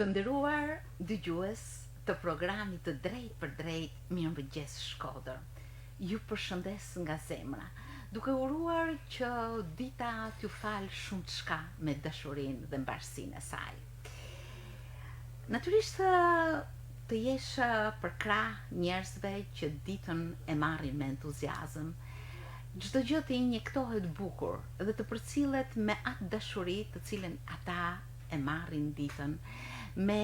Të nderuar dëgjues të programit të Drejt për Drejt, Mirëmëngjes Shkodër. Ju përshëndes nga zemra, duke uruar që dita t'ju falë shumë çka me dashurinë dhe mbarsinë e saj. Natyrisht të jesh për krah njerëzve që ditën e marrin me entuziazëm, çdo gjë të injektohet bukur dhe të përcillet me atë dashuri të cilën ata e marrin ditën me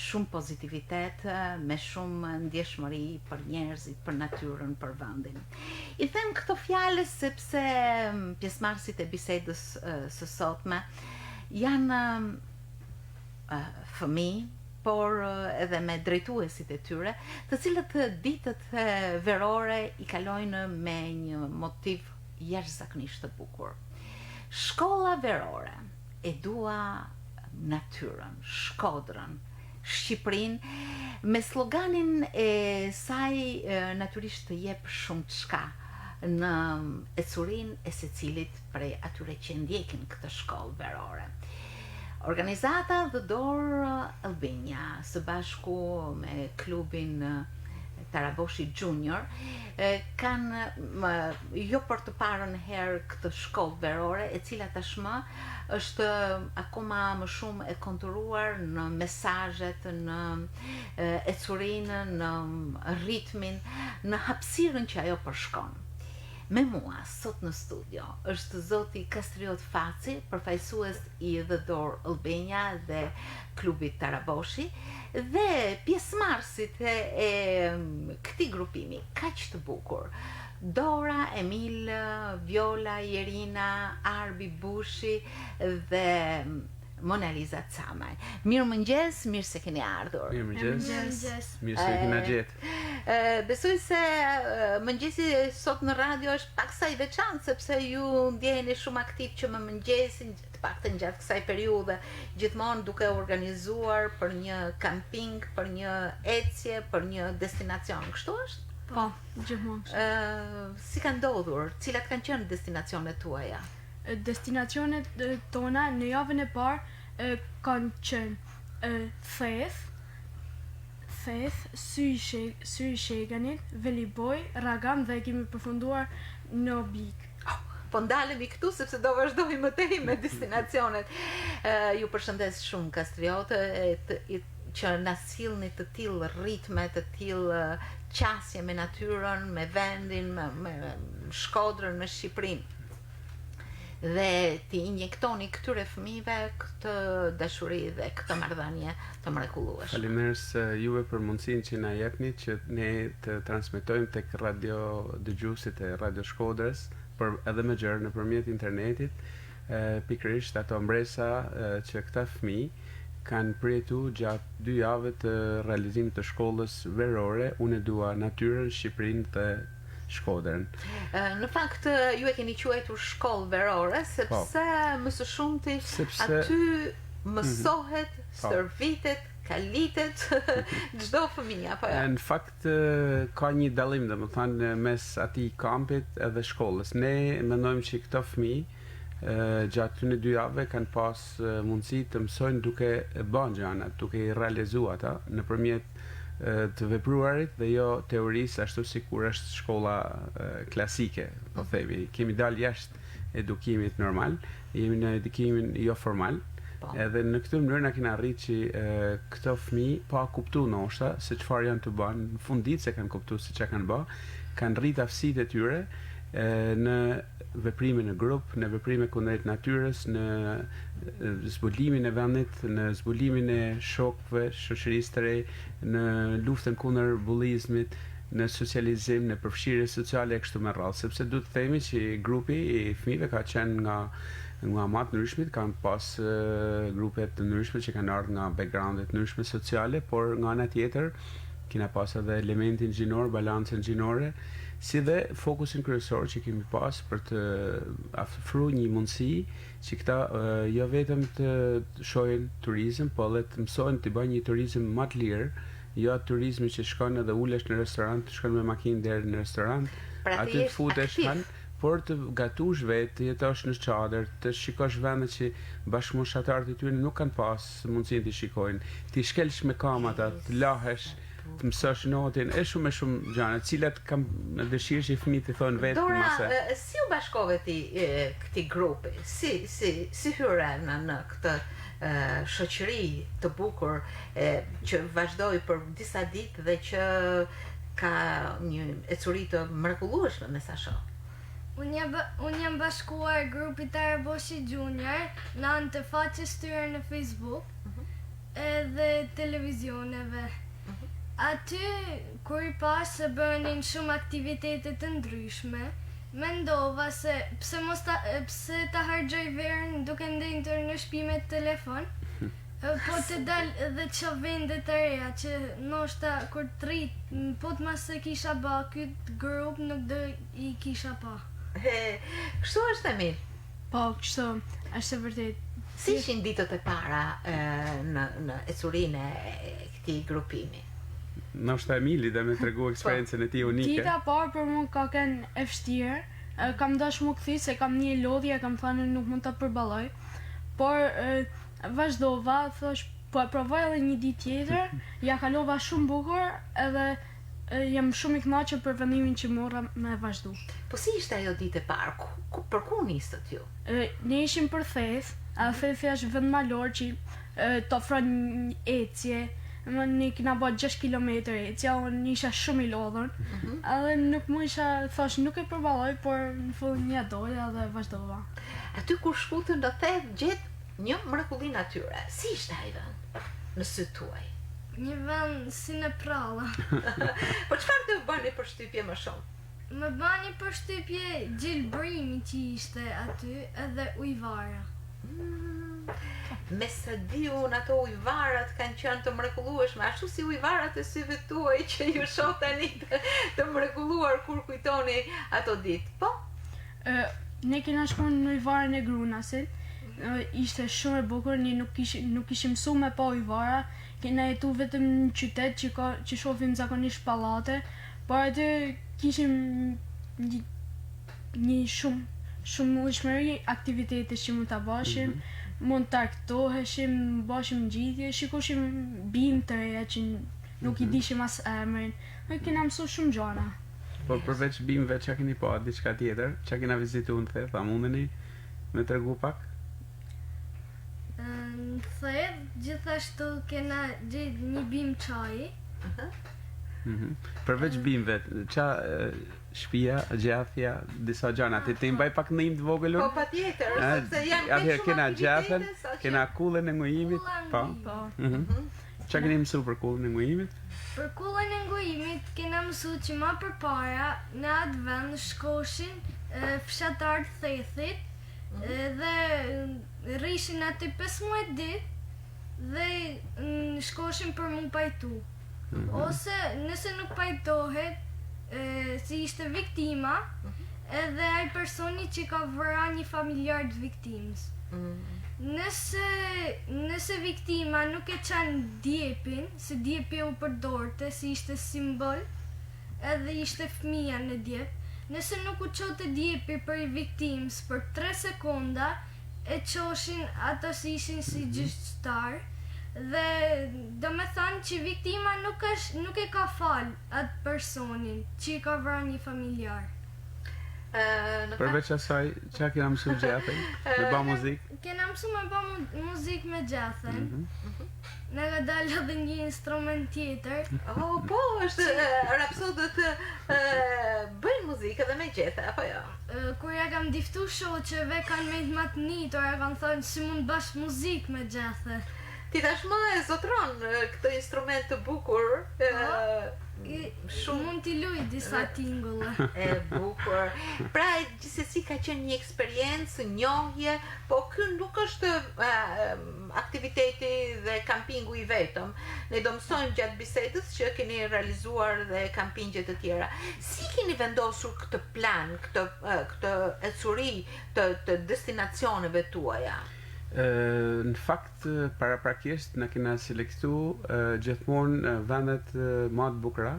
shumë pozitivitet, me shumë ndjeshmëri për njerëzit, për natyrën, për vendin. I them këto fjalë sepse pjesëmarrësit e bisedës së sotme janë fëmijë, por edhe me drejtuesit e tyre, të cilët ditët verore i kalojnë me një motiv jashtëzakonisht të bukur. Shkolla verore e dua natyrën, Shkodrën, Shqipërinë, me sloganin e saj natyrisht të jep shumë çka në ecurinë e secilit prej atyre që ndjekin këtë shkollë verore. Organizata The Door Albania së bashku me klubin Taraboshi Junior kanë jo për të parën herë këtë shkollë verore, e cila tashmë është akoma më shumë e konturuar në mesazhet, në ecurinë, në ritmin, në hapësirën që ajo përshkon. Me mua sot në studio është zoti Kastriot Faci, përfaqësues i The Door Albania dhe klubit Taraboshi, dhe pjesëmarrësit e këtij grupimi kaq të bukur. Dora, Emil, Viola, Jerina, Arbi Bushi dhe Mona Lisa Camaj. Mirëmëngjes, mirë se keni ardhur. Mirëmëngjes. Mirë se kena gjetë. Besoj se mëngjesi sot në radio është paksa i veçantë, sepse ju ndjeheni shumë aktiv që më mëngjesin, të paktën gjatë kësaj periudhe, gjithmonë duke organizuar për një camping, për një ecje, për një destinacion. Kështu është? Po, gjithmonë. Si ka ndodhur? Cilat kanë qenë destinacionet tuaja? Destinacionet tona në javën e parë kanë qenë Theth, Sy i Sheganit, Veliboj, Ragam dhe kemi përfunduar në Bik. Po ndalemi këtu sepse do vazhdojmë më tej me destinacionet. Ju përshëndes shumë Kastriot, që na sillni të tillë ritme, të tillë qasje me natyrën, me vendin, me Shkodrën, me Shqipërinë. Dhe ti injektoni këtyre fëmijëve këtë dashuri dhe këtë marrëdhënie të mrekullueshme. Faleminderit juve për mundësinë që na jepni që ne të transmetojmë tek radio dëgjuesit e Radio Shkodrës, për edhe më gjerë nëpërmjet internetit, pikërisht ato mbresa që këta fëmijë kanë përjetuar gjatë 2 javëve të realizimit të shkollës verore. Unë dua natyrën, Shqipërinë dhe Shkodrën. Në fakt ju e keni quajtur shkollë verore sepse më së shumti aty mësohet, stërvitet, kalitet çdo fëmijë apo jo? Në fakt ka një dallim, domethënë, mes atij kampit edhe shkollës. Ne mendojmë që këto fëmijë gjatë këtyre 2 javëve kanë pas mundësi të mësojnë duke bërë gjëra, duke i realizuar ata nëpërmjet të vepruarit dhe jo teorisë, ashtu sikur është shkolla klasike, po themi. Kemi dalë jashtë edukimit normal, jemi në edukimin jo formal. Edhe në këtë mënyrë na kena arritë që këto fëmijë pa kuptuar ndoshta se çfarë janë të bënë, në fundit se kanë kuptuar se çka kanë bërë, kanë rrit aftësitë e tyre në veprime në grup, në veprime kundrejt natyrës, në zbulimin e vendit, në zbulimin e shokëve, shoqërisë së re, në luftën kundër bullizmit, në socializim, në përfshirje sociale e kështu me radhë, sepse duhet të themi që grupi i fëmijëve ka qenë nga ma të ndryshmit, kanë pas grupe të ndryshme që kanë ardhur nga backgrounde të ndryshme sociale, por nga ana tjetër kena pas edhe elementin gjinor, balancën gjinore, si dhe fokusin kryesor që kemi pas për të afruar një mundësi që këta jo vetëm të shohin turizëm, po edhe të mësojnë të bëjnë një turizëm më të lirë, jo turizmi që shkon edhe ulesh në restorant, shkon me makinë deri në restorant, aty të futesh por të gatush vetë, të jetosh në çadër, të shikosh vende që bashkëmoshatarët e tyre nuk kanë pas mundësinë të shikojnë, të shkelsh me kamata, të lahesh, të mësosh notin, e shumë gjëra, të cilat kam dëshirë që fëmijët të thonë vetë Dora, mëse. si u bashkove ti këtij grupi? Si hyre në këtë shoqëri të bukur që vazhdoi për disa ditë dhe që ka një ecuri të mrekullueshme me sa shoh. Unë jam bashkuar grupit të Araboshi Junior në anë të faqes tyre në Facebook edhe televizioneve. Aty, kur i pas se bënin shumë aktivitete të ndryshme, mendova se pse ta harxoj verën duke ndendur në shtëpi me telefon, po të dal edhe që vende të reja që ndoshta kur të rrit, po të mas se kisha ba këtë grup nuk do i kisha pa. Kështu është e mirë. Po, kështu, është e vërtet. Si ishin ditët e para në ecurinë e këtij grupimi? Ndoshta Emili dhe me tregu eksperiencën e tij unike. Dita parë për mua ka qenë e vështirë. Kam dash më kthi se kam një lodhje, kam thënë nuk mund ta përballoj. Por vazhdova, thosh, po e provoj edhe një ditë tjetër, ja kalova shumë bukur edhe jam shumë i kënaqur për vendimin që mora me vazhdu. Po si ishte ajo ditë e parë? Për ku nistët ju? Ne ishim për Theth, a Thethi është vend malor që të ofron një ecje. Ne kena bërë 6 kilometër ecje, unë isha shumë i lodhur. Edhe nuk më isha, thash, nuk e përballoj, por në fillim ja doja dhe vazhdova. Aty kur shkutën do the gjet një mrekulli natyre. Si ishte ai vend në sytë tuaj? Një vend si në prallë. Po çfarë të bëni përshtypje më shumë? Më bani përshtypje gjelbrimi që ishte aty edhe ujvara. Me sa di unë ato ujvarat kanë qenë të mrekullueshme, ashtu si ujvarat e syve tuaj që ju shoh tani të mrekulluar kur kujtoni ato ditë. Po? Ne kena shkuar në ujvarën e Grunasit. Ishte shumë e bukur, ne nuk kishim mësuar me pa ujvara, kena jetu vetëm në qytet që shohim zakonisht pallate, por aty kishim një shumë ushmëri aktivitete që mund ta bashim, mund të arktoheshim, bashim ngjitje, shikoshim bimë të reja që nuk i dishim as emrin, ne kena mësuar shumë gjëra. Po përveç bimëve çka keni pa diçka tjetër, çka kena vizituar në Theth, a mundeni me tregu pak? Në Theth gjithashtu kena gjetë një bimë çaji. Përveç bimëve, qa shtëpia, gjathja, disa gjana, ti mbaj pak ndihmë të vogël? Po patjetër, sepse janë shumë kena gjathen, aktivitete, kena kullën e ngujimit, po. Qa keni mësuar për kullën e ngujimit? Për kullën e ngujimit kena mësuar që më përpara në atë vend shkoshin fshatar të Thethit dhe rrishin aty 15 ditë dhe shkoshin për mu pajtu. Ose nëse nuk pajtohet si ishte viktima edhe ai personi që ka vëra një familjar të viktimës. Nëse viktima nuk e çan djepin, se djepi u përdorte si ishte simbol edhe ishte fëmia në djep, nëse nuk u qote djepi për i viktimës për 3 sekonda, e qoshin ato si ishin si gjyqtar. Dhe do me thënë që viktima nuk e ka fal atë personin që i ka vëra një familjar. Përveç asaj, qa kena mësuar gjathen? Me ba muzikë? Kena mësuar me ba muzikë me gjathen. Në ka dalë edhe një instrument tjetër. Po, është rapsodët bëjnë muzikë edhe me gjethe, apo jo? Kur ja kam diftu shoqeve, kanë me të matë nitur, ja kanë thënë si mund bash muzikë me gjathe. Ti tashmë e zotron këtë instrument të bukur. Shumë mund t'i luj disa tingulle. E bukur. Pra gjithsesi ka qenë një eksperiencë, njohje, po ky nuk është aktiviteti dhe kampingu i vetëm. Ne do mësojmë gjatë bisedës që keni realizuar dhe kampingje të tjera. Si keni vendosur këtë plan, këtë ecuri të destinacioneve tuaja? Në fakt, paraprakisht në kena selektu gjithmonë vendet më të bukura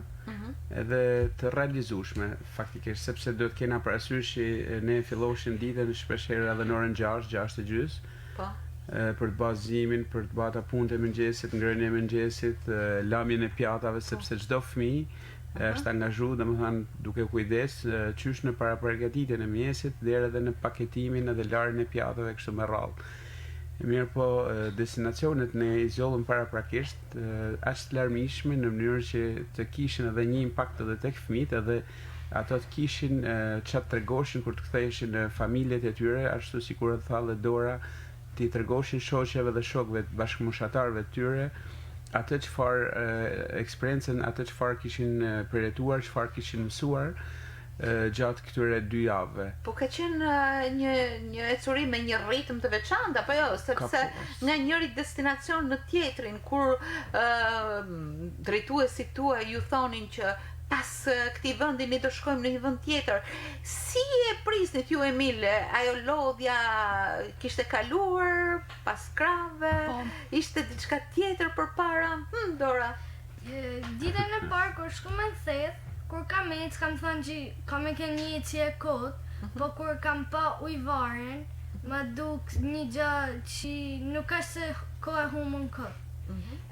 edhe të realizueshme faktikisht, sepse do të kena parasysh që ne filloshim ditën shpeshherë edhe në orën 6:30 Po. Për të bazimin, për të bata punët e mëngjesit, ngrënien e mëngjesit, lamjen e pjatave, sepse çdo fëmijë është angazhu, domethënë duke kujdes qysh në paraprgatitjen e mëngjesit deri edhe në paketimin edhe larjen e pjatave kështu me radhë. Mirë po, destinacionet ne i zgjollëm paraprakisht aq të larmishme në mënyrë që të kishin edhe një impakt edhe tek fëmijët, edhe ato të kishin çat tregoshin kur të ktheheshin në familjet e tyre, ashtu sikur e tha dhe Dora, t'i tregoshin shoqeve dhe shokëve të bashkëmoshatarëve të tyre atë çfarë eksperiencën, atë çfarë kishin përjetuar, çfarë kishin mësuar gjatë këtyre 2 javëve. Po ka qenë një ecuri me një ritëm të veçantë apo jo, sepse nga njëri destinacion në tjetrin kur drejtuesit tuaj ju thonin që pas këtij vendi ne do shkojmë në një vend tjetër. Si e prisnit ju Emil? Ajo lodhja kishte kaluar pas krave? Po. Ishte diçka tjetër përpara? Dora. Ditën e parë kur shkoj me theth, kur kam ecë kam thënë që kam e ke një ecje kot, po kur kam pa ujvaren, ma duk një gjë që nuk është se ko e humën kot.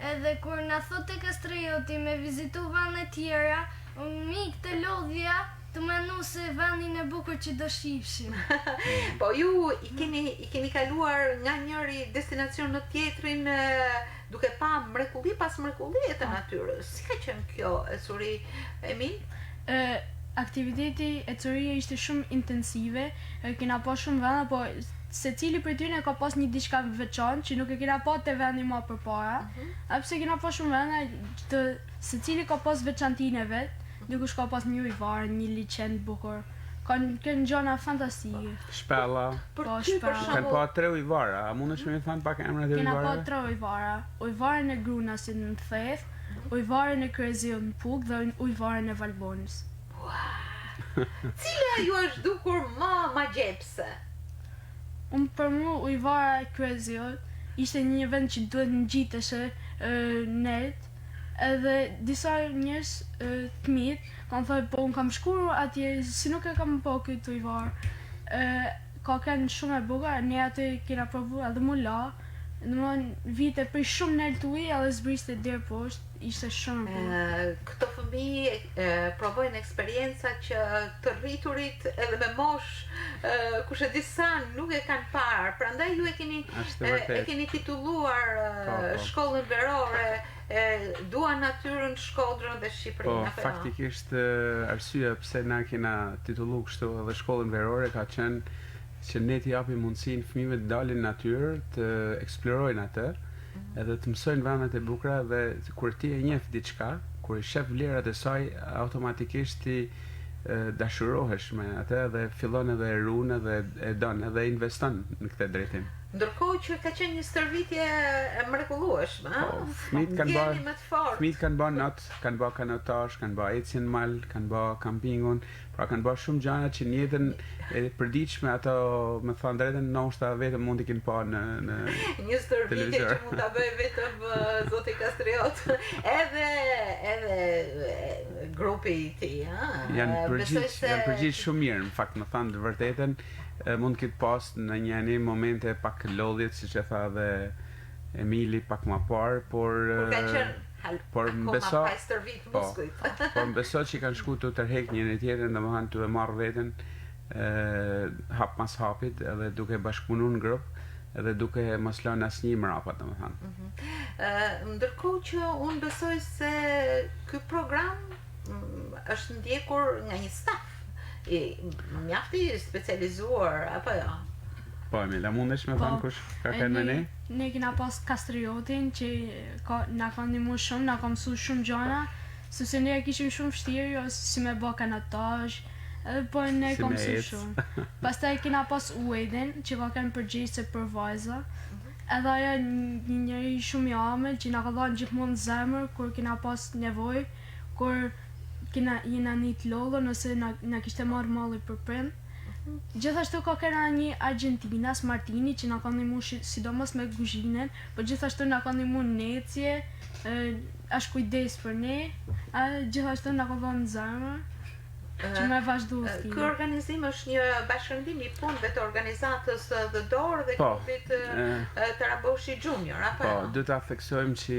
Edhe kur na thotë Kastrioti me vizitu vende tjera, mik të lodhja të menu se vendin e bukur që do shifshim. Po ju i keni kaluar nga njëri destinacion në tjetrin duke pa mrekulli pas mrekullie të natyrës. Si ka qenë kjo ecuri, Emil? Aktiviteti ecurie ishte shumë intensive, kena pa shumë vende, po secili prej tyre ka pas një diçka veçantë që nuk e kena pa te vendi më përpara. Pse kena pa shumë vende, secili ka pas veçantinë e vet. Dikush ka pas një ujvar, një liçen bukur. Kanë gjëra fantastike. Shpella. Për Po, ty për shpella. Kanë shembull. pa 3 ujvara, a mundesh me thënë pak emrat e Kena pa ujvarave? 3 ujvara. Ujvarën e Grunasit në Theth, ujvarën e Kreziut në Puk dhe ujvarën e Valbonës. Cila ju është dukur ma gjepse? Për mu ujvara e Kreziut ishte një vend që duhet ngjiteshe net, edhe disa njerëz të mirë kanë thënë po unë kam shkuar atje, si nuk e kam pa këtë ujvar. Ka qenë shumë e bukur, ne aty kena provuar edhe mu la, domethënë vite për shumë nel të ujë edhe zbriste deri poshtë, ishte shumë e bukur. Këto fëmijë provojnë eksperienca që të rriturit edhe me mosh kush e di sa nuk e kanë parë. Prandaj ju e keni titulluar shkollën verore Dua natyrën, Shkodrën dhe Shqipërinë. Po, faktikisht arsyeja pse na kena titulluar kështu edhe shkollën verore ka qenë që ne t'i japim mundësinë fëmijëve të dalin në natyrë, të eksplorojnë atë, edhe të mësojnë vendet e bukura dhe kur ti e njeh diçka, kur i shef vlerat e saj, automatikisht ti dashurohesh me atë dhe fillon edhe e ruan edhe e don edhe investon në këtë drejtim. Ndërkohë që ka qenë një stërvitje e mrekullueshme, Po, fëmijët kanë bërë më të fortë. Fëmijët kanë bërë not, kanë bërë kanotazh, kanë bërë ecje në mal, kanë bërë kampingun, pra kanë bërë shumë gjëra që në jetën e përditshme ato, me thënë drejtën, ndoshta vetëm mund t'i kenë pa në një stërvitje që mund ta bëj vetëm zoti Kastriot. edhe grupi i tij, janë përgjigj shumë mirë, në fakt, më thënë të vërtetën, mund këtë pas në një momente pak lodhjet, siç e tha dhe Emili pak më parë, por mbesoj stërvit muskujt. Por mbesoj që kanë shku të tërheq njëri tjetrin, domethënë të e marrë veten hap pas hapit, edhe duke bashkëpunuar në grup, edhe duke mos lënë asnjë mrapa, domethënë. Ndërkohë që unë besoj se ky program është ndjekur nga një staf mjafti specializuar apo jo? Po, Emila, mundesh me thënë kush ka qenë me ne? Ne kena pas Kastriotin që na ka ndihmuar shumë, na ka mësuar shumë gjëra, sepse ne kishim shumë vështirë si me bë kanotazh, edhe po ne ka mësuar shumë. Pastaj kena pas Uedin që ka qenë përgjegjëse për vajza. Edhe ajo një njeri shumë i amël që na ka dhënë gjithmonë zemër kur kena pas nevojë, kur jena një të lodhën ose na kishte marrë malli për prind. Gjithashtu ka kena një Argentinas, Martini, që na ka ndihmuar sidomos me kuzhinën, por gjithashtu na ka ndihmuar në ecje, është kujdes për ne, gjithashtu na ka dhënë zemër që me vazhdu Ky organizim është një bashkëndim I punëve të organizatës The Door dhe klubit Taraboshi Junior, apo? Po, do ta theksojmë që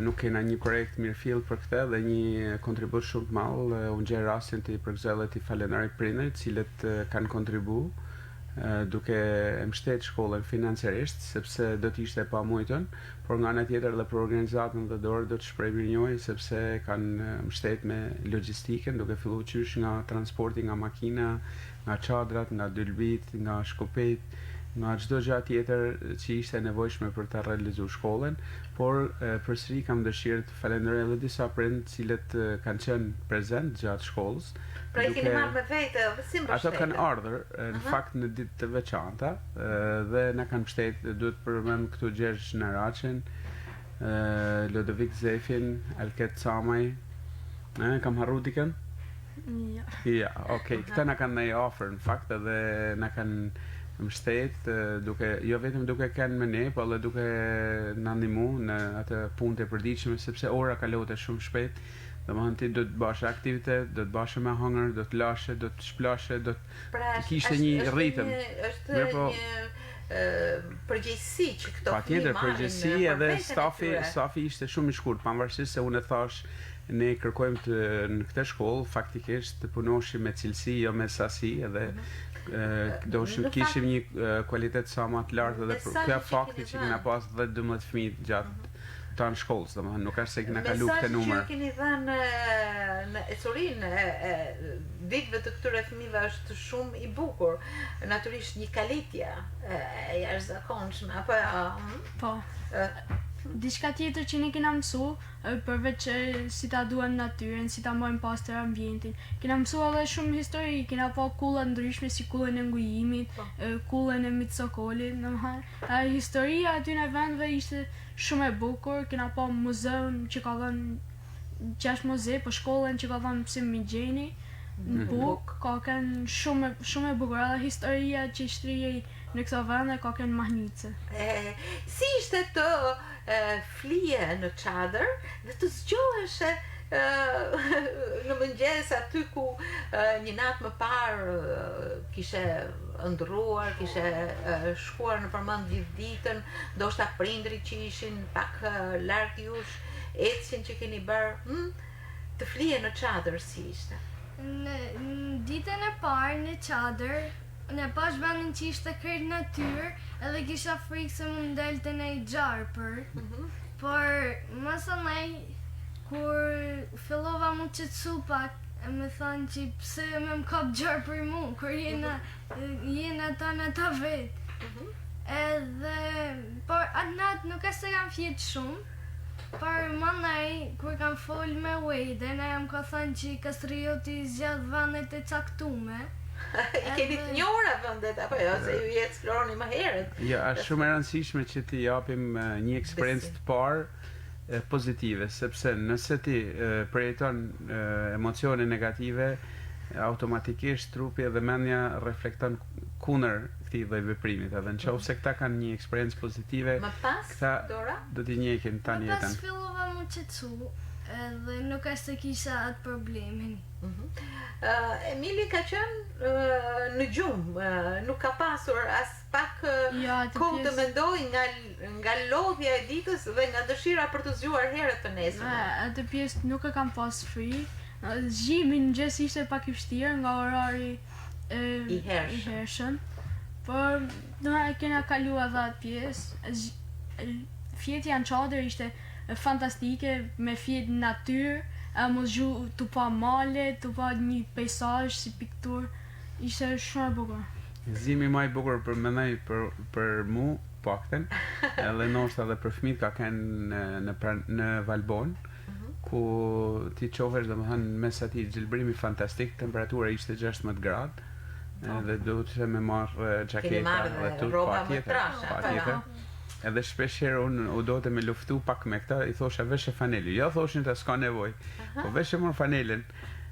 nuk kena një projekt mirëfill për këtë dhe një kontribut shumë të madh. Unë gjej rastin të I përgjellet I falenderoj prindërit, cilët kanë kontribu duke mbështet shkollën financiarisht, sepse do të ishte e pamujtën, por nga ana tjetër edhe për organizatën The Door do të shpreh mirënjohje sepse kanë mbështet me logjistikën, duke filluar qysh nga transporti nga makina, nga çadrat, nga dylbit, nga shkopet, nga çdo gjë tjetër që ishte nevojshme për të realizuar shkollën, por përsëri kam dëshirë të falenderoj edhe disa prindë cilët kanë qenë prezent gjatë shkollës. Pra I keni marrë me vete dhe si mbështetën? Ato kanë ardhur në fakt në ditë të veçanta dhe na kanë mbështetur, duhet përmend këtu Gjergj Naraçin, Lodovik Zefin, Alket Samaj, kam harruar dikën? Ja, okay. Këta na kanë ndaj ofër në fakt edhe na kanë mbështet duke jo vetëm duke kanë me ne, por edhe duke na ndihmuar në atë punë të përditshme sepse ora kalohet shumë shpejt. Domethënë ti do të bash aktivitet, do të bash me hëngër, do të lashe, do të shplashe, do të kishte një ritëm. Është një përgjegjësi që këto patjetër përgjegjësi edhe stafi ishte shumë I shkurt, pavarësisht se unë e thash ne kërkojmë të në këtë shkollë faktikisht të punoshim me cilësi, jo me sasi edhe doshim kishim një kualitet sa më të lartë edhe për kjo fakti që kena pas 10-12 fëmijë gjatë tanë shkollës, domethënë nuk është se kena kalu këtë numër. Mesazhi që keni dhënë në ecurinë ditëve të këtyre fëmijëve është shumë I bukur. Natyrisht një kalitje e jashtëzakonshme, apo Po. Diçka tjetër që ne kena mësu, përveç si ta duam natyrën, si ta mbajmë pastër ambientin, kena mësu edhe shumë histori, kena pa kulla ndryshme si kullën e ngujimit, kullën e Mitsokolit, domethënë historia aty në vendve ishte shumë e bukur, kena pa muzeun që ka dhënë 6 muze, po shkollën që ka dhënë Psim Migjeni, në Buk, ka kënë shumë e bukur, edhe historia që shtrihej në këto vende ka kënë mahnice. Si ishte të flije në çadër dhe të zgjohesh në mëngjes aty ku një natë më parë kishe ëndrruar, kishe shkuar në përmend gjithë ditën, ndoshta prindrit që ishin pak larg jush, ecjen që keni bërë, të flije në çadër si ishte? Në ditën e parë në çadër ne pash vendin që ishte krejt natyrë edhe kisha frikë se më ndelte në I gjarpër, por mësënej kur fillova mu qetësu pak me thonë që pse me më kap gjarpër mu kur jena ta vetë edhe por atë natë nuk e se kam fjetë shumë, por mënej kur kam fol me Wade ne jam ka thonë që Kastrio t'i zgjadh vendet e caktume. I keni të njohura vendet apo jo, se ju I eksploroni më herët? Jo, është shumë e rëndësishme që t'i japim një eksperiencë të parë pozitive, sepse nëse ti përjeton emocione negative, automatikisht trupi dhe mendja reflekton kundër këtij lloji veprimi, edhe nëse këta kanë një eksperiencë pozitive, më pas Dora do t'i njekin tani jetën. Më pas fillova mu qetësu, edhe nuk është se kisha atë problemin. Emili ka qenë në gjumë, nuk ka pasur as pak kohë të mendoj nga lodhja e ditës dhe nga dëshira për të zgjuar herët të nesër. Atë pjesë nuk e kam pas free. Zgjimi në mëngjes ishte pak I vështirë nga orari I hershëm. Por kena kaluar edhe atë pjesë. Fjetja në çadër ishte fantastike, me fjet në natyrë, më zgju të pa male, të pa një peisazh si pikturë, ishte shumë e bukur. Zimi më I bukur për mu, pakten, edhe ndoshta edhe për fëmijët ka qenë në Valbon, ku ti qohesh domethënë mes atij gjelbrimi fantastik, temperatura ishte 16 gradë, edhe duhet të me marrë xhaketa dhe tutto patjetër. Edhe shpeshherë unë u dote me luftu pak me këta, I thosha veshe fanelin. Jo thoshin ta s'ka nevojë, po veshe më fanelin.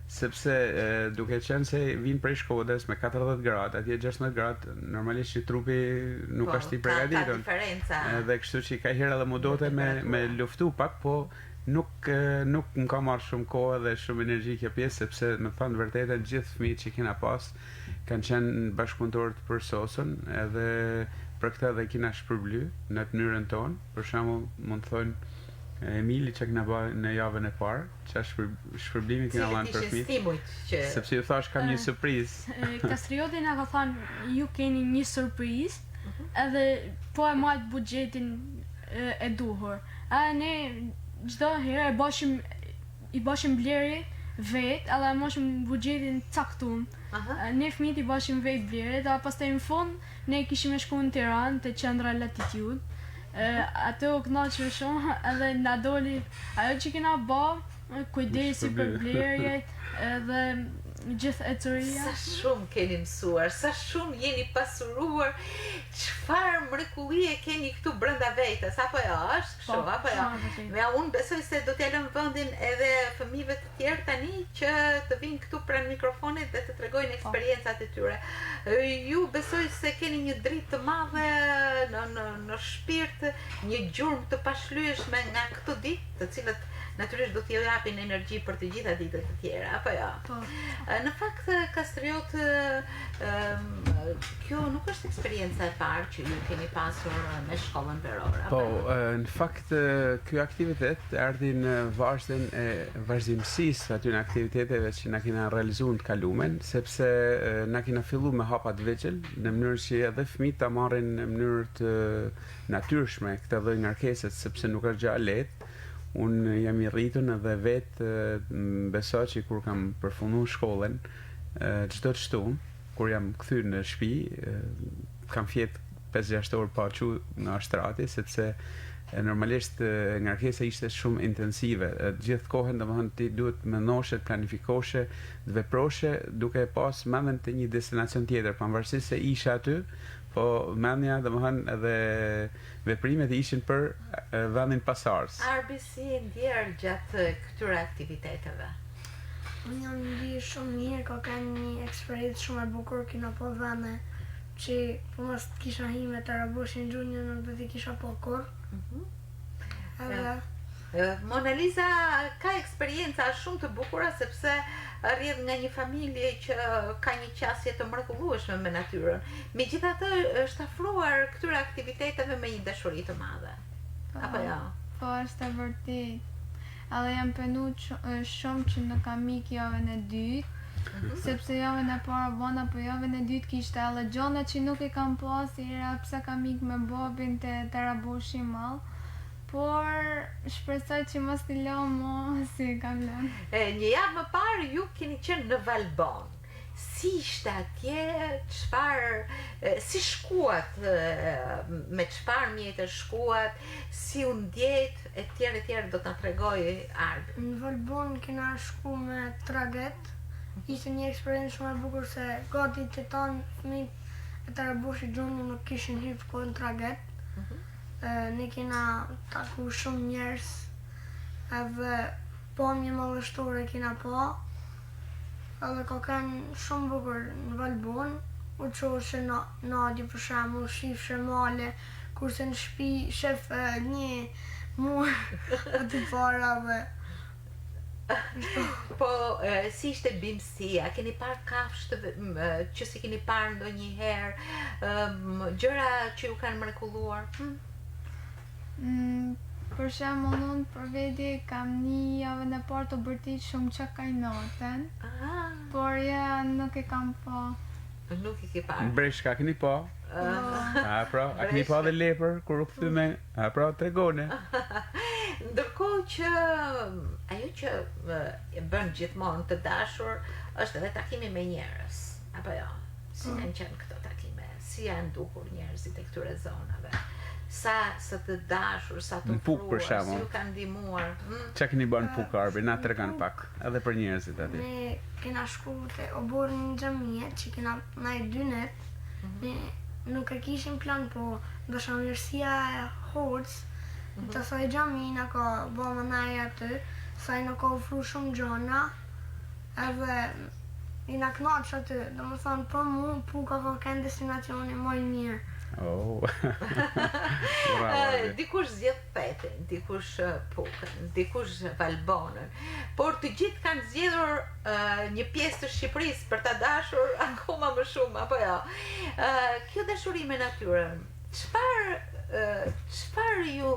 sepse duke qenë se vinë prej Shkodrës me 40 gradë, atje 16 gradë, normalisht që trupi nuk është i përgatitur. Ka diferenca. Dhe kështu që ka herë edhe mudote me luftu pak, po nuk më ka marrë shumë kohë dhe shumë energji kjo pjesë, sepse me thënë vërtetën gjithë fëmijët që kena pas kanë qenë bashkëpunëtorë për SOS-ën, edhe për këtë dhe kena shpërbly në të mënyrën tonë. Për shembull, mund të thonë Emili që kena bërë në javën e parë, që shpërblimi kena lanë për fëmijët, sepse ju thash kam një surprizë. Kastrioti na ka thënë ju keni një surprizë, edhe po e marrë buxhetin e duhur. A ne çdo herë i bashim blerje vet, edhe moshim buxhetin caktuar. Ne fëmijët i bashim vet blerje, dhe pastaj në fund ne kishim shkuar në Tiranë te qendra Latitude. Atë u kënaqëm shumë, edhe na doli ajo që kena bërë, kujdesi për blerjet, edhe gjithë ecuria. Sa shumë keni mësuar, sa shumë jeni pasuruar, çfarë mrekullie keni këtu brenda vetes, apo jo, është kështu, apo jo? Me unë besoj se do t'ja lëm vendin edhe fëmijëve të tjerë tani që të vinë këtu pranë mikrofonit dhe të tregojnë eksperiencat e tyre. Ju besoj se keni një dritë të madhe në shpirt, një gjurmë të pashlyeshme nga këto ditë, të cilët natyrisht do t'ju japin energji për të gjitha ditët e tjera, apo jo? Në fakt, Kastriot, kjo nuk është eksperienca e parë që ju keni pasur me shkollën verore. Po, në fakt, kjo aktivitet erdhi në varzën e vazhdimësisë aty në aktiviteteve që na kena realizuar të kalumen, sepse na kena fillu me hapat vegjël, në mënyrë që edhe fëmijët ta marrin në mënyrë të natyrshme këtë lloj ngarkesës, sepse nuk është gjë e lehtë. Unë jam i rritur edhe vetë besoj që kur kam përfunduar shkollën, çdo të shtunë, kur jam kthyer në shtëpi, kam fjetë 5-6 orë pa qu në ashtrati, sepse normalisht ngarkesa ishte shumë intensive. Gjithë kohën domethënë ti duhet mendosh, planifikosh, të veproshe duke pas mendjen te një destinacion tjetër, pavarësisht se isha aty. Po mendja domethënë edhe veprimet ishin për vendin pasardhës. Arbi, si e ndjer gjatë këtyre aktiviteteve? Unë jam ndjer shumë mirë, ka kanë një eksperiencë shumë e bukur, kena po vende që po mos kisha hi me Taraboshin Junior, nuk do t'i kisha po kur. Mona Lisa ka eksperienca shumë të bukura, sepse rrjedh nga një familje që ka një qasje të mrekullueshme me natyrën. Megjithatë është afruar këtyre aktiviteteve me një dashuri të madhe. Apo jo? Po, është e vërtet. Edhe jam penu shumë që në kam ikë javën e dytë, sepse javën e parë bona, po javën e dytë kishte edhe gjona që nuk i kam pas, pse kam ikë me babin te Taraboshi mall. Por shpresoj që mos t'i lë si kam lënë. Një javë më parë ju keni qenë në Valbon. Si ishte atje, si shkuat, me çfarë mjetër shkuat, si u ndjet, etj. Do ta tregoj Arbi. Në Valbon kena shku me traget. Ishte një eksperiencë shumë e bukur, se gati të tanë fëmijët e Taraboshi Junior nuk kishin hyrë kohë në traget. Ne kena taku shumë njerëz, edhe pamje madhështore kena pa, edhe ka kanë shumë bukur në Valbon. U qoshë Nadi për shembull, shifshe male, kurse në shtëpi shef një mur aty para dhe Po, si ishte bimësia? Keni parë kafshë që si keni parë ndonjëherë, gjëra që ju kanë mrekulluar? Për shembull, unë për veti kam një javën e parë të bërtit shumë çakajnoten, por ja nuk e kam pa. Nuk i ke parë? Breshka keni pa? Pra, a keni pa dhe lepër kur u kthyme? Pra, tregone. Ndërkohë që ajo që bën gjithmonë të dashur është edhe takimi me njerëz, apo jo? Si kanë qenë këto takime? Si janë dukur njerëzit e këtyre zonave? Sa të dashur, sa të ofruar, si ju kanë ndihmuar. Çka keni bën Puk, Arbi, na tregon pak, edhe për njerëzit aty. Ne kena shku te oborë një xhamie që kena ndaj 2 net. Ne nuk e kishim plan, po dashamirësia e Horc të asaj xhamie na ka bërë ndaj aty, sa i na ka ofruar shumë gjona, edhe jina knaq aty, domethënë për mu Puka ka qenë destinacioni më i mirë. Oh. Bravo. Dikush zgjedh Petin, dikush Pukën, dikush Valbonën, por të gjithë kanë zgjedhur një pjesë të Shqipërisë për ta dashur akoma më shumë, apo jo? Kjo dashuri me natyrën, çfarë ju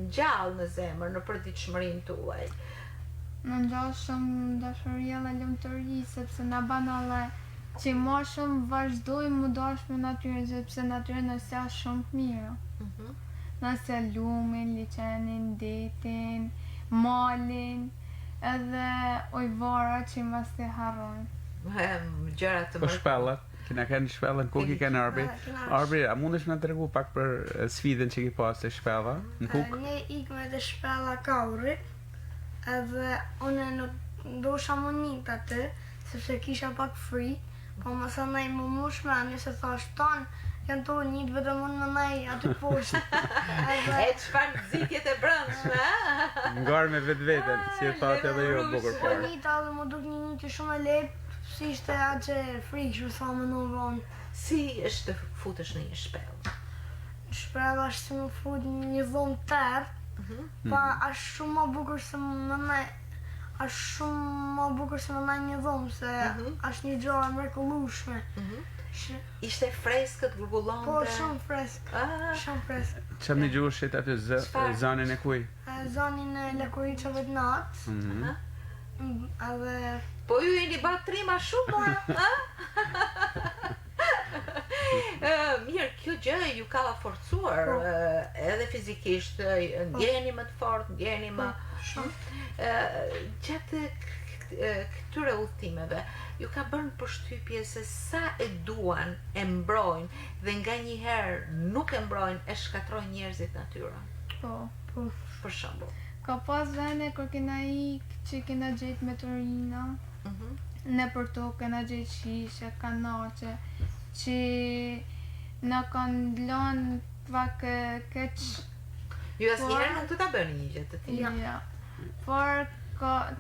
ngjall në zemër në përditshmërinë tuaj? Në ngjall shumë dashuria dhe lumturi, sepse na ban alle që më shumë vazhdojmë më dash me natyrën, sepse natyrën është ja shumë të mirë. Nëse lumin, liçenin, detin, malin, edhe ujvara që mbas të harrojmë. Gjëra të Po shpellat, kena kanë shpellën, ku ki kanë Arbi? Arbi, a mundesh me tregu pak për sfidën që ki pas të shpella në Pukë? Ne ikme të shpella Kaurit, edhe unë nuk ndosha më njët aty, sepse kisha pak free, po më sa nej më mushmeni se thash tanë, janë të njët vetëm unë në nej aty poshtë. E çfarë nxitjet e brendshme, a? Ngarë me vetë, si e thatë edhe jo bukur Po parë. njëta dhe më duk një njëti shumë e lehtë, si ishte atë që frikshme sa më në vonë. Si është të futesh në një shpellë? Shprella është si më fut një dhomë tërë, pa është shumë më bukur se më nej, është shumë më bukur se më nej një dhomë, se është një gjë e mrekullueshme. Ishte freskët, grgullonte? Po, shumë fresk, shumë fresk. Qëm një gjushit aty zonin e kuj? Zonin e Lekuriçave të natë, edhe Po ju jeni bërë trima shumë, a? Mirë, kjo gjë ju ka forcuar edhe fizikisht, ndjeni më të fortë, ndjeni më... Gjatë këtyre udhëtimeve, ju ka bërë përshtypje se sa e duan, e mbrojnë, dhe nga njëherë nuk e mbrojnë, e shkatrojnë njerëzit natyrën. Po. Për shembull. Ka pas vende kur kena ikë që kena gjetë meteorina, ne për to kena gjetë shishe, kanace, që na kanë lënë pak keq. Ju asnjëherë nuk do ta bëni një gjë të tillë. Ja. Por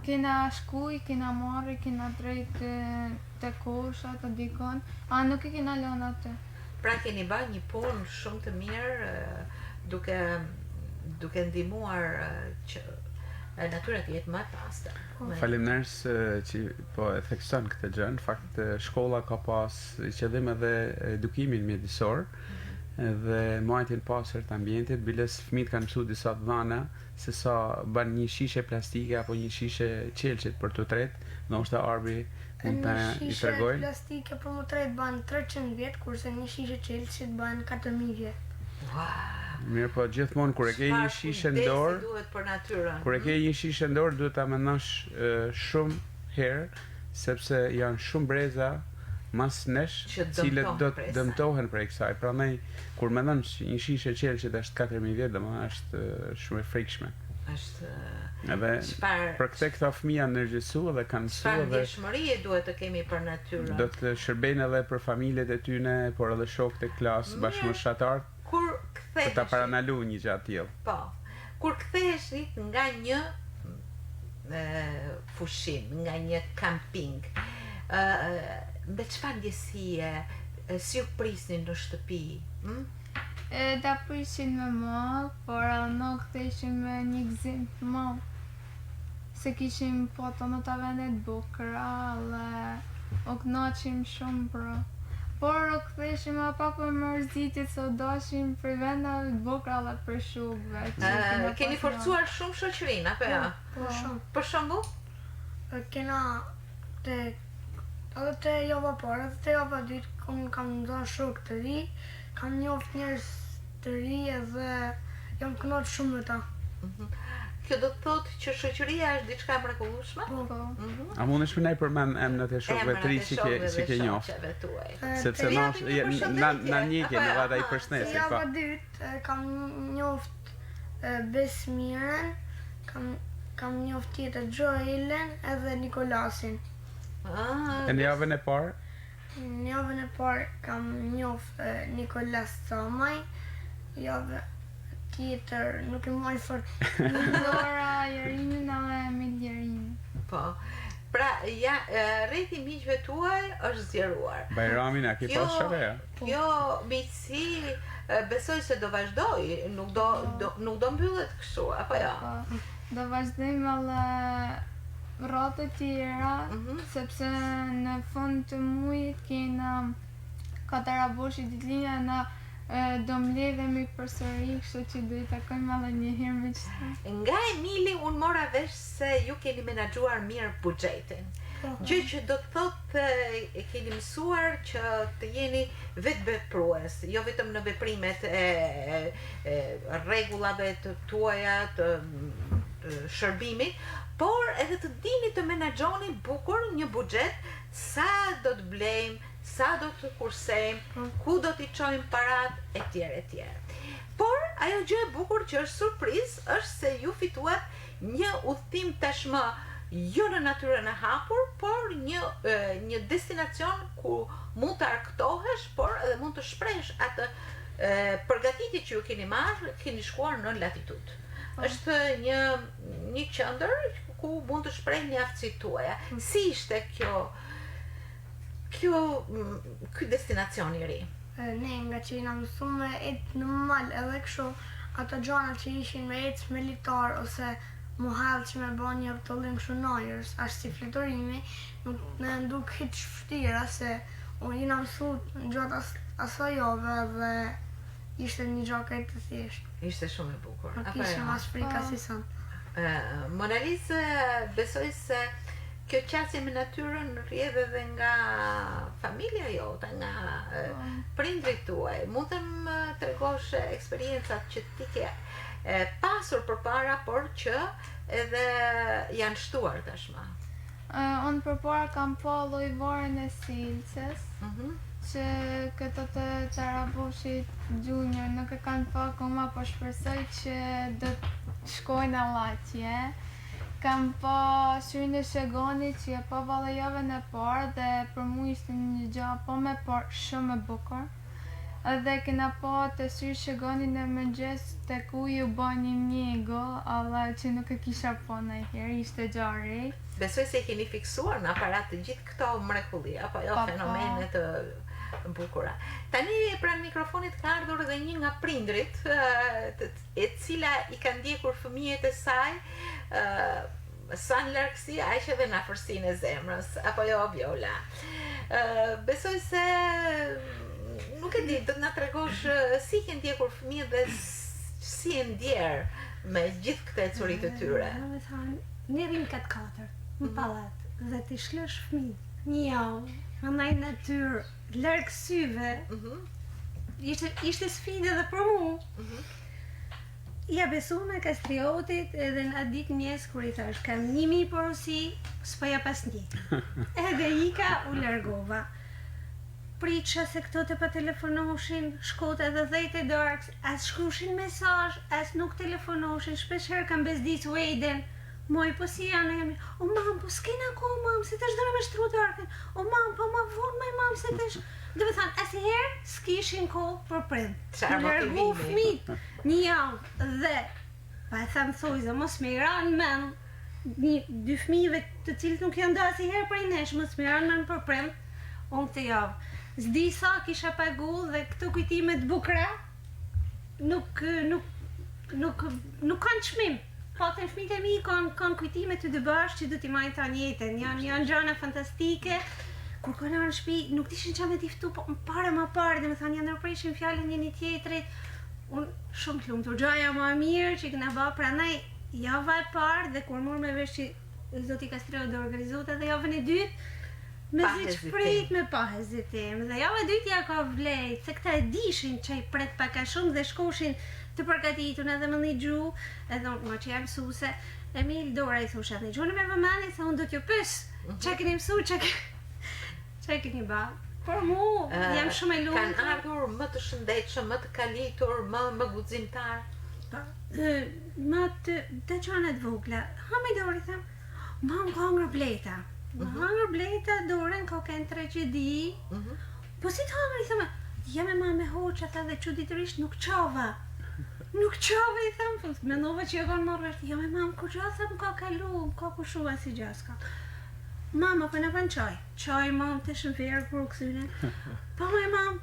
kena shkuj, kena marrë, kena drejt të kosha, të dikon, a nuk i kena lënë atë. Pra keni bërë një punë shumë të mirë, duke ndihmuar që natyra të jetë më e pastër. Faleminderit që po e thekson këtë gjë. Në fakt shkolla ka pas qëllim edhe edukimin mjedisor dhe mbajtjen pastër të ambientit, biles fëmijët kanë mësuar disa dhëna se sa bën një shishe plastike apo një shishe qelçit për të tret, ndoshta Arbi mund ta i tregoj. Një shishe plastike për më tret bën 300 vjet, kurse një shishe qelçit bën 4000 vjet. Mirë, po gjithmonë kur e ke një shishe në dorë, duhet për natyrën. Kur e ke një shishe në dorë, duhet ta mendosh shumë herë, sepse janë shumë breza mas nesh, cilët do të dëmtohen prej kësaj. Prandaj kur mendon që një shishe qelçit është 4000 vjet, domethënë është shumë e frikshme. Është edhe për këtë këta fëmijë janë ndërgjegjësu dhe kanë mësuar dhe ndjeshmëri duhet të kemi për natyrën. Do të shërbejnë edhe për familjet e tyre, por edhe shokët e klasë, bashkëmoshatar. Kur kthehesh ta paranalu një gjë tillë. Po. Kur kthehesh nga një fushim, nga një camping, me çfarë ndjesie si u prisnin në shtëpi? Ta prishin me mall, por nuk ktheheshim me një gëzim të madh. Se kishim po të në të vendet bukra, dhe u kënaqim shumë bro. Por u ktheheshim pak për mërzitje, se u dashim për vendave të bukra dhe për shukëve. Keni forcuar shumë shoqërinë, apo jo? Po shumë. Për shembull? Kena edhe te java parë, edhe te java dytë, unë kam ndonë shok të ri, kam njoft njerëz të ri edhe jam kënaqur shumë me ta. Kjo do të thotë që shoqëria është diçka e mrekullueshme? Po. A mundesh më nej përmend emrat e shokëve të ri që ke njoft? Sepse na njëjtë në vada i përshëndetje. Java dytë kam njoft Besmiren, kam njoft tjetër Joelen edhe Nikolasin. E në javën e parë? Në javën e parë kam njoft Nikolas Samaj, javë tjetër nuk e maj fort. Lora, Jerimin dhe Emil Jerimin. Po, pra rreti miqve tuaj është zgjeruar. Bajramin a ke pas shave? Kjo miqësi besoj se do vazhdoj, nuk do mbyllet kështu, apo jo? Do vazhdojmë edhe rrotë të tjera, sepse në fund të muajit kena Kataraboshi ditëlindja na do mbledhemi përsëri, kështu që do i takojmë edhe një herë me qëta. Nga Emili unë mora vesh se ju keni menaxhuar mirë buxhetin. Gjë që do të thotë e keni mësuar që të jeni vetë veprues, jo vetëm në veprimet e rregullave të tuaja të shërbimit, por edhe të dini të menaxhoni bukur një buxhet, sa do të blejmë, sa do të kursejmë, ku do t'i çojmë parat, etj. Por ajo gjë e bukur që është surprizë është se ju fituat një udhtim tashmë jo në natyrën e hapur, por një destinacion ku mund të arktohesh, por edhe mund të shprehsh atë përgatitje që ju keni marrë, keni shkuar në latitud. Është një qendër ku mund të shprehni aftësitë tuaja. Si ishte ky destinacion i ri? Ne nga që jena mësuar me ecë në mal edhe kështu, ato gjana që ishin me ecë me litar ose mu hallë që me ba një pëtollim kështu najrës, ashtë si fletorimi, nuk në nduk hiç vështira se unë jena mësuar në gjatë asaj jave dhe ishte një gjaka e të thjeshtë. Ishte shumë e bukur. Nuk ishim as frika si son. Mona Lisa, besoj se kjo qasje me natyrën rrjedh edhe nga familja jote, nga prindrit tuaj. Mund të më tregosh eksperiencat që ti ke pasur përpara, por që edhe janë shtuar tashmë? Unë përpara kam pa llojvarën e Silces, që këto të Taraboshit Junior nuk e kanë pa akoma, po shpresoj që do të shkojnë atje. Kam pa Syrin e Shegonit që e pa valla javën e parë dhe për mua ishte një gjë po me por shumë e bukur. Edhe kena pa të Syri Shegonin në mëngjes te ku ju bën një mjego, alla që nuk e kisha pa ndonjëherë, ishte gjari. Besoj se i keni fiksuar në aparat të gjithë këto mrekulli, apo jo fenomene të bukura. Tani pranë mikrofonit ka ardhur edhe një nga prindrit, e cila i ka ndjekur fëmijët e saj sa në largësi, aq edhe në afërsinë e zemrës, apo jo Viola? Besoj se nuk e di, do të na tregosh si ke ndjekur fëmijët dhe si e ndjer me gjithë këtë ecurit të tyre. Me thënë, ne rrim 4 në pallat dhe ti shlosh fëmijë një javë, në natyrë, larg syve. Ishte sfidë edhe për mua. Ja besu me kastriotit edhe në atë ditë mjes kur i thash kam 1000 porosi, s'po ja pas një. Edhe ika u largova. Pritësha se këto të pa telefonoshin, shkot edhe 10 e darkës, as shkrushin mesazh, as nuk telefonoshin, shpesher kam bezdis Wade-en. Moj, po si janë, o mam, po s'kena ko, mam, se të shdojnë me shtru darkën, o mam, po ma vonë, mam, se të Dhe me thanë, asnjëherë s'kishin kohë për prind. Largu fëmijët një javë dhe pa e thamë thojza, mos me i ranë men 2 fëmijëve të cilët nuk janë da asnjëherë prej nesh, mos me i ranë men për prind, unë këtë javë. S'di sa kisha pagu dhe këto kujtimet bukra nuk kanë çmim. Paten fëmijët e mi kanë kujtime të dëbash që do t'i majnë ta njëtën, janë gjana fantastike. Kur kanë në shtëpi, nuk dishin çfarë me t'i ftu, po më parë, dhe më thanë janë ndërpreshin fjalën njëri tjetrit. Unë shumë të lumtur, gjaja më e mirë që kena bë pranaj java e parë dhe kur morë me vesh që zoti Kastreu do organizohet edhe javën e dytë, me zgjprit me pa hezitim. Dhe java e dytë ja ka vlejt, se këta e dishin që i pret pak a shumë dhe shkoshin të përgatitur edhe me një gjuhë, edhe unë që jam mësuese, Emil Dora i thosha, dhe gjuhën me vëmendje se unë do t'ju pyes, çka keni mësuar, çka keni bë? Por mu, jam shumë e lumtur. Kanë ardhur më të shëndetshëm, më të kalitur, më guximtar. Më të gjana të vogla. Hami Dori them, mam ka hangër bleta. Hangër bleta, Doren ka kënë tragjedi. Po si të hangër, i thëmë, jam e ma me hoqa, tha dhe çuditërisht nuk qava. Nuk qava, i thëmë, mendova që jo kanë marrë vërti, jam e ma më kur gjatë, më ka kalu, më ka kushua si gjaska. mama, po na ban çaj. Çaj, mam, të shënfer kur u kthyen. Po mam,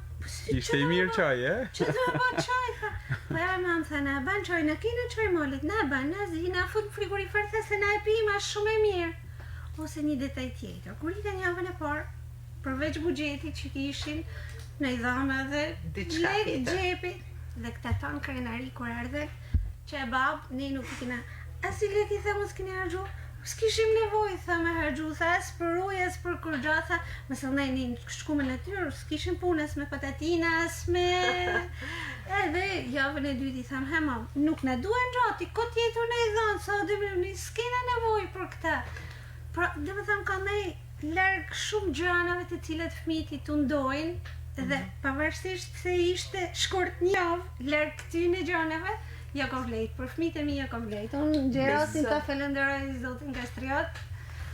Ishte I mirë çaj, që të më ban çaj, tha. Po ja, mam, tha, na ban çaj, na kena çaj molit, na ban, na zi, na fut frigorifer, tha se na e pim, është shumë e mirë. Ose një detaj tjetër, kur ikën javën e parë, përveç buxhetit që kishin, ne I dhamë edhe Diçka lekë tjetër. xhepi, dhe këta tonë krenari kur ardhen, që e bab, ne nuk I kena, as I lekë I themu s'keni harxhu, s'kishim nevojë, tha me harxhu, tha as për ujë, as për kurgja, tha, mëse ne shku me natyrë, s'kishim punë as me patatina, as me... Edhe javën e dytë I tham, he mam, nuk na duhen gjati, ko tjetër ne I dhanë, sa dhe s'kena nevojë për këta. Pra, dhe më tham, ka ne larg shumë gjanave të cilat fëmijët I tundojnë, dhe pavarësisht se ishte shkurt një javë, larg këtyne gjanave, ja ka vlejt, për fëmijët e mi ja ka vlejt. Unë Gjerasin ta falenderoj Zotin Kastriot.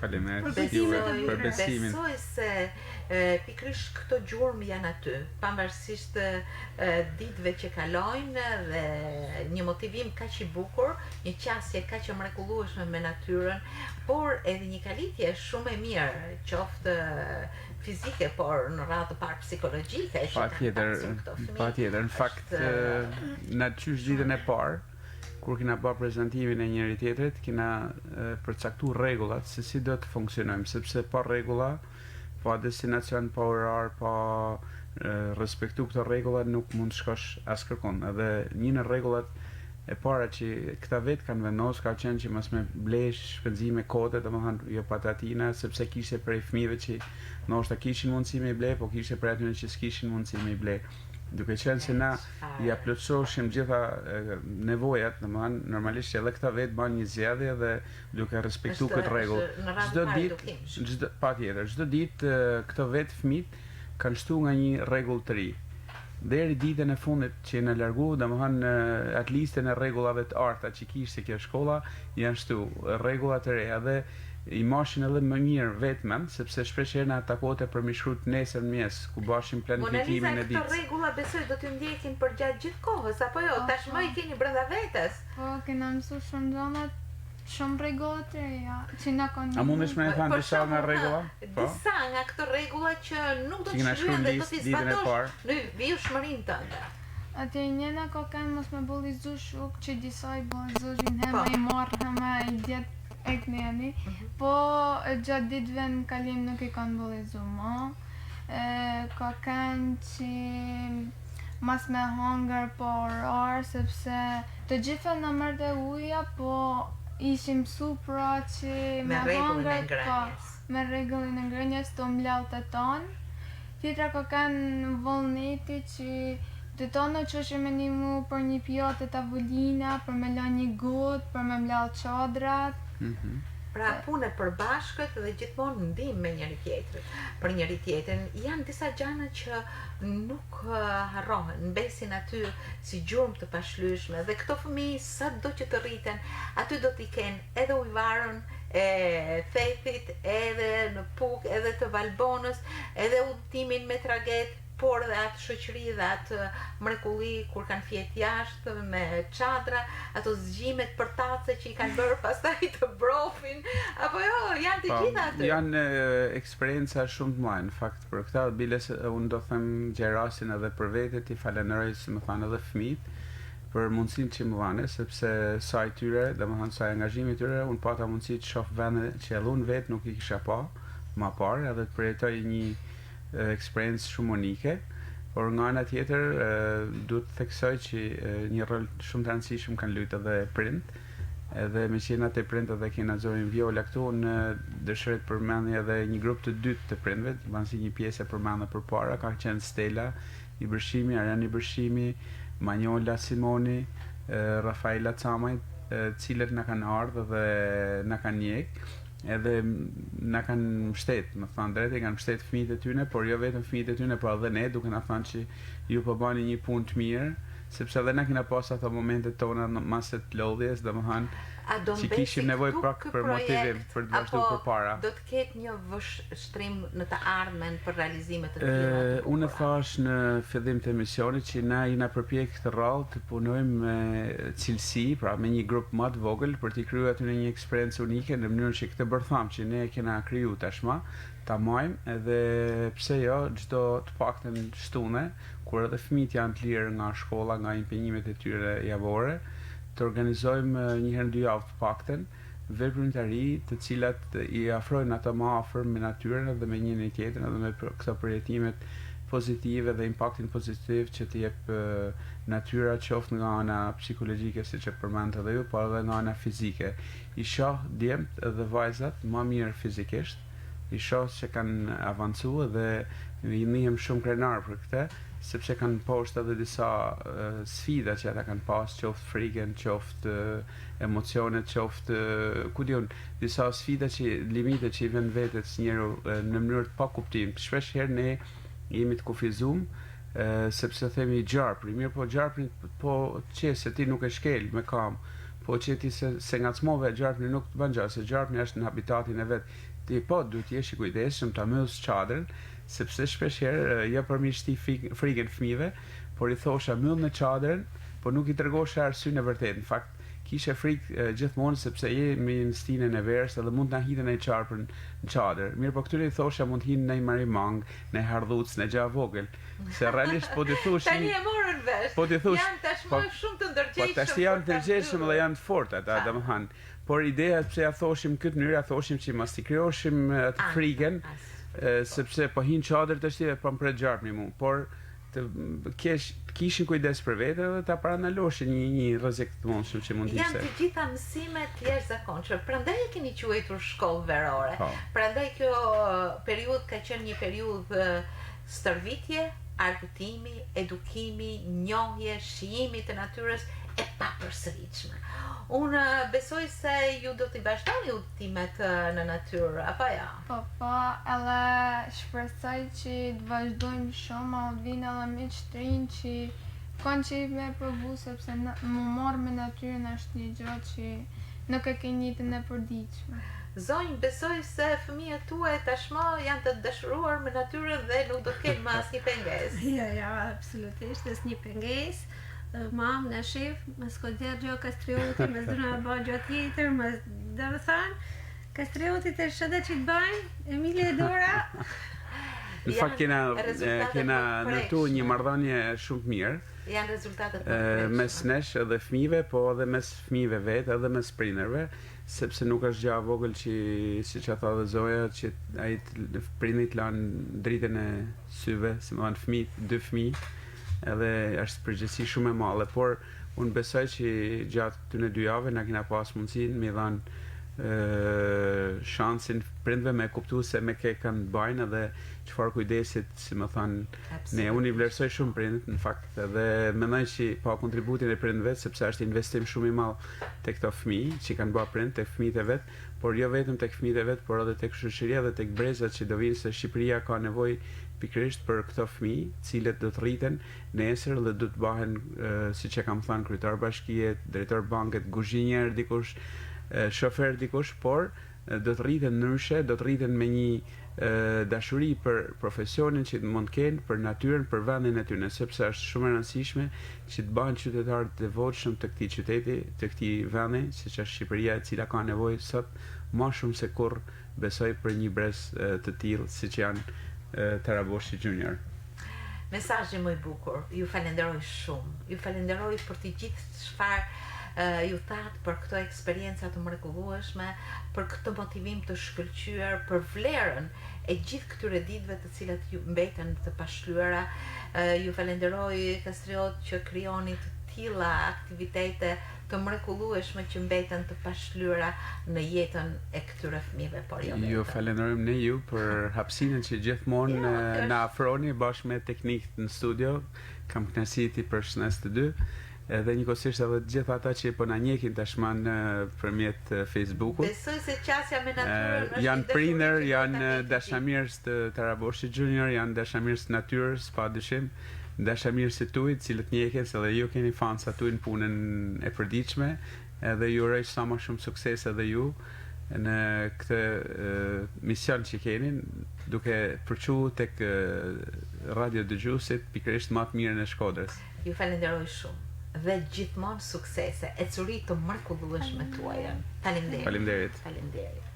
Faleminderit Besoj- për besimin. Besoj se pikërisht këto gjurmë janë aty, pavarësisht ditëve që kalojnë dhe një motivim kaq I bukur, një qasje kaq e mrekullueshme me natyrën, por edhe një kalitje shumë e mirë, qoftë fizike, por në radhë të parë psikologjike, që kanë pasur këto fëmijë. Patjetër, në fakt na qysh ditën e parë, kur kena bërë prezantimin e njëri tjetrit, kena përcaktuar rregullat se si do të funksionojmë, sepse pa rregulla, pa destinacion, pa orar, pa respektu këto rregulla nuk mund të shkosh as kërkon. Edhe një në rregullat e para që këta vetë kanë vendosur ka qenë që mos me blesh shpenzime kote, domethënë jo patatina, sepse kishte prej fëmijëve që ndoshta kishin mundësi me I ble, po kishte për atyre që s'kishin mundësi me I ble. Duke qenë se na ja plotësoheshim gjitha nevojat, domethënë normalisht edhe këta vetë bën një zgjedhje dhe duke respektuar këtë rregull. Çdo ditë këto vetë fëmijët kanë shtuar nga një rregull të ri. Deri ditën e fundit që në largu, domethënë atë listën e rregullave të arta që kishte kjo shkolla, janë shtuar rregulla të reja dhe I mashin edhe më mirë vetëm, sepse shpesh herë na takote për mi shkruajt nesër mes, ku bashim planifikimin e ditës. Këto rregulla besoj do t'ju ndjekin për gjatë gjithë kohës, apo jo? Tashmë I keni brenda vetes. Po, kena mësuar shumë gjëra, shumë rregulla të reja, që na kanë. A mundesh me thënë disa nga rregulla? Po. Disa nga këto rregulla që nuk do të Kena shkryen dhe do t'i ditën e parë. zbatosh në vijshmërinë tënde. Atë njëna ka kanë mos me bollizu shuk që disa I bollizohin Po. hema I marr hema I gjet e kneni, po gjatë ditëve në kalim nuk I kanë bollizu ma. Ka kanë që mas me hangër po orar, sepse të gjitha në mërë dhe uja, po ishim mësu pra që Me rregullin e hangër, ngrënies. me rregullin e ngrënies të mlalt të tonë. Tjetra ka kanë vullneti që të tonë që është me një mu për një pjatë të tavolina, për me la një gotë, për me mlal qadrat. Pra punë e përbashkët dhe gjithmonë ndihmë me njëri tjetrin. Për njëri tjetrin janë disa gjëra që nuk harrohen, mbesin aty si gjurmë të pashlyeshme dhe këto fëmijë sado që të rriten, aty do t'i kenë edhe ujvarën e thethit, edhe në Puk, edhe të Valbonës, edhe udhëtimin me tragjet, por dhe atë shoqëri dhe atë mrekulli kur kanë fjet jashtë me çadra, ato zgjimet për tace që I kanë bërë pastaj të brofin, apo jo, janë të gjitha aty. Janë eksperjenca shumë të mëdha, në fakt për këtë biles unë do them Gjerasin edhe për vete I falenderoj si më thanë edhe fëmijët për mundësinë që më dhanë, sepse sa I tyre, domethënë sa angazhimi I tyre, unë pata mundësi të shoh vende që edhe unë vetë nuk I kisha pa më parë, edhe të përjetoj një eksperiencë shumë unike, por nga ana tjetër duhet të theksoj që një rol shumë të rëndësishëm kanë luajtur edhe prind, edhe me qenë atë prind edhe kena zorin Viola këtu, në dëshiroj të përmendni edhe një grup të dytë të prindve, pasi një pjesë e përmendë përpara, ka qenë Stella I Bërshimi, Ariani Bërshimi, Manjola Simoni, Rafaela Camaj, cilët na kanë ardhur dhe na kanë njek, edhe na kanë mbështet, më thënë drejtë, kanë mbështet fëmijët e tyre, por jo vetëm fëmijët e tyre, por edhe ne, duke na thënë që ju po bani një punë të mirë, sepse edhe na kena pas ato momentet tona mas të lodhjes, domethënë A do që mbesi kishim nevojë këtu pak ky për motivim projekt, për të vazhduar apo përpara. do të ketë një vështrim në të ardhmen për realizime të tilla? të Unë bukura? thash në fillim të emisionit që na jena përpjek këtë rallë të punojmë me cilësi, pra me një grup më të vogël për t'i kryer aty një eksperiencë unike në mënyrë që këtë bërtham që ne kena kriju tashmë ta majmë edhe pse jo çdo të paktën shtune kur edhe fëmijët janë të lirë nga shkolla, nga impenjimet e tyre javore, të organizojmë një herë në 2 javë të paktën veprimtari të cilat i afrojnë ata më afër me natyrën dhe me njëri tjetrin edhe me këto përjetimet pozitive dhe impaktin pozitiv që të jep natyra qoftë nga ana psikologjike siç e përmendët edhe ju, por edhe nga ana fizike. I shoh djemt dhe vajzat më mirë fizikisht, i shoh që kanë avancuar dhe i ndihem shumë krenar për këtë, sepse kanë poshtë edhe disa sfida që ata kanë pas, qoftë frikën, qoftë emocionet, qoftë ku diun, disa sfida që limite që i vën vetes njeriu në mënyrë të pakuptim. Shpesh herë ne jemi të kufizuar sepse themi gjarpri, mirë po gjarpri po që se ti nuk e shkel me kam, po që ti se ngacmove gjarpri nuk të bën gjë, se gjarpri është në habitatin e vet. Ti po duhet të jesh i kujdesshëm ta myllësh çadrën, sepse shpesh herë jo për mirësi frikën fëmijëve, por i thosha myll në çadrën, po nuk i tregosha arsyeën e vërtetë. Në fakt kishe frikë gjithmonë sepse jemi në stinën e verës edhe mund ta hidhen ai çarpën në çadër. Mirë, po këtyre i thosha mund të hinë në marimang, në hardhuc, në gjë vogël. Se realisht po ti thosh Tani e morën vesh. Po ti thosh janë tashmë shumë të ndërgjegjshëm. Po tash janë të ndërgjegjshëm dhe janë të fortë ata, domethënë. Por ideja pse ja thoshim këtë mënyrë, ja thoshim që mos i krijoshim atë frikën, sepse po hin çadër tash e po mpret gjarpni mua, por të kishin kujdes për vete dhe ta paranaloshin një rrezik të mundshëm që mund të ishte. Janë të gjitha mësimet jashtëzakonshme. Prandaj e keni quajtur shkollë verore. Prandaj kjo periudhë ka qenë një periudhë stërvitje, argëtimi, edukimi, njohje, shijimi të natyrës e papërsëritshme. Unë besoj se ju do t'i vazhdoni udhëtimet në natyrë, apo ja? Po, edhe shpresoj që të vazhdojmë shumë, a të vinë edhe me qëtërin që kanë që i me provu, sepse më marrë me natyrën është një gjë që nuk e ke njëtën e përditshme. Zonjë, besoj se fëmijët tuaj tashmë janë të dashuruar me natyrën dhe nuk do të kenë më asnjë pengesë. Jo, absolutisht, asnjë pengesë. Mam në shif, më s'kodjer gjo kastrioti, më s'duna bë gjo tjetër, më dhe më thanë, kastriotit e shëda që të bajnë, Emilia e Dora. Në fakt kena ndërtu një marrëdhënie shumë mirë. Janë rezultatet mes nesh edhe fëmijëve, po edhe mes fëmijëve vetë, edhe mes prindërve, sepse nuk është gjë e vogël që siç e tha dhe Zoja, që ai prindit lanë dritën e syve, si më dhanë fëmijë, 2 fëmijë. Edhe është përgjegjësi shumë e madhe, por unë besoj që gjatë këtyre 2 javëve na kena pas mundësinë me dhanë shansin prindve me kuptu se me ke kanë bajnë edhe çfarë kujdesit, si më thanë, ne unë i vlerësoj shumë prindit në fakt, edhe mendoj që pa kontributin e prindve, sepse është investim shumë i madh tek këto fëmijë që kanë bërë prind, tek fëmijët e vet, por jo vetëm tek fëmijët e vet, por edhe tek shoqëria dhe tek brezat që do vinë, se Shqipëria ka nevojë pikërisht për këto fëmijë, cilët do të rriten nesër dhe do të bëhen, siç e kam thënë, kryetar bashkie, drejtor banket, kuzhinier dikush, shofer dikush, por do të rriten ndryshe, do të rriten me një dashuri për profesionin që mund të kenë, për natyrën, për vendin e tyre, sepse është shumë e rëndësishme që të bëhen qytetarë të devotshëm të këtij qyteti, të këtij vendi, siç është Shqipëria, e cila ka nevojë sot më shumë se kurrë, besoj, për një brez të tillë siç janë Taraboshi Junior. Mesazhi më i bukur. Ju falenderoj shumë. Ju falenderoj për të gjithë çfarë ju thatë, për këto eksperjenca të mrekullueshme, për këtë motivim të shkëlqyer, për vlerën e gjithë këtyre ditëve të cilat ju mbeten të pashlyera. Ju falenderoj kastriot që krijoni të tilla aktivitete të mrekullueshme që mbeten të pashlyera në jetën e këtyre fëmijëve, por jo vetëm. Ju falenderojmë ne ju për hapësinën që gjithmonë na afroni bashkë me teknikët në studio. Kam kënaqësi ti përshëndes të dy. Edhe njëkohësisht edhe të gjithë ata që po na njekin tashmë nëpërmjet Facebookut. Besoj se qasja me natyrën është janë prindër, janë dashamirës të Taraboshi Junior, janë dashamirës të natyrës, padyshim, dashamirës të tuaj, cilët njehen se edhe ju keni fansa tuaj në punën e përditshme, edhe ju uroj sa më shumë sukses edhe ju në këtë mision që keni, duke përçu tek radio dëgjuesit pikërisht më të mirën e Shkodrës. Ju falenderoj shumë dhe gjithmonë suksese, ecuri të mrekullueshme tuaja. Faleminderit. Faleminderit. Faleminderit.